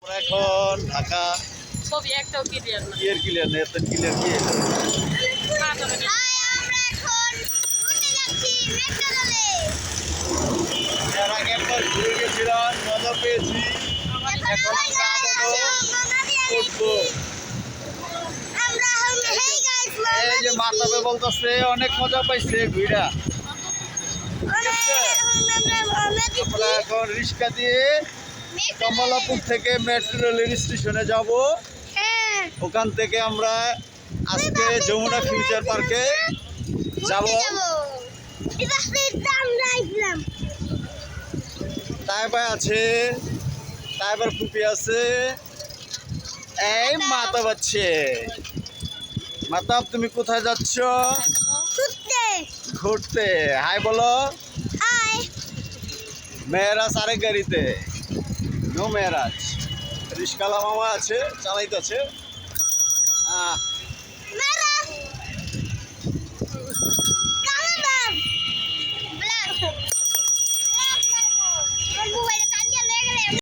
আমরা এখন ঢাকা ছবি একটাও ক্লিয়ার না। ক্লিয়ার নেই, এত ক্লিয়ার কি না যাবে না। এর আগে একবার ঘুরে গেছিলাম, মজা পেয়েছি। এখন আমরা আবারও উঠবো। এই যে মাতাবে বলতেছে অনেক মজা পাইছে ঘুরা। আমরা এখন রিক্সা দিয়ে কমলাপুর থেকে মেট্রো রেল স্টেশনে যাব। ওখান থেকে আমরা আজকে যমুনা ফিউচার পার্কে যাব। তাইবা আছে, তাইবার ফুপি আছে, এই মাতা বাচ্ছে। মাতাব তুমি কোথায় যাচ্ছ? ঘুরতে। হাই বলো। মেয়েরাজ আরেক গাড়িতে, নো মেয়েরাজ। রিস্কালা মামা আছে, চালাইতেছে।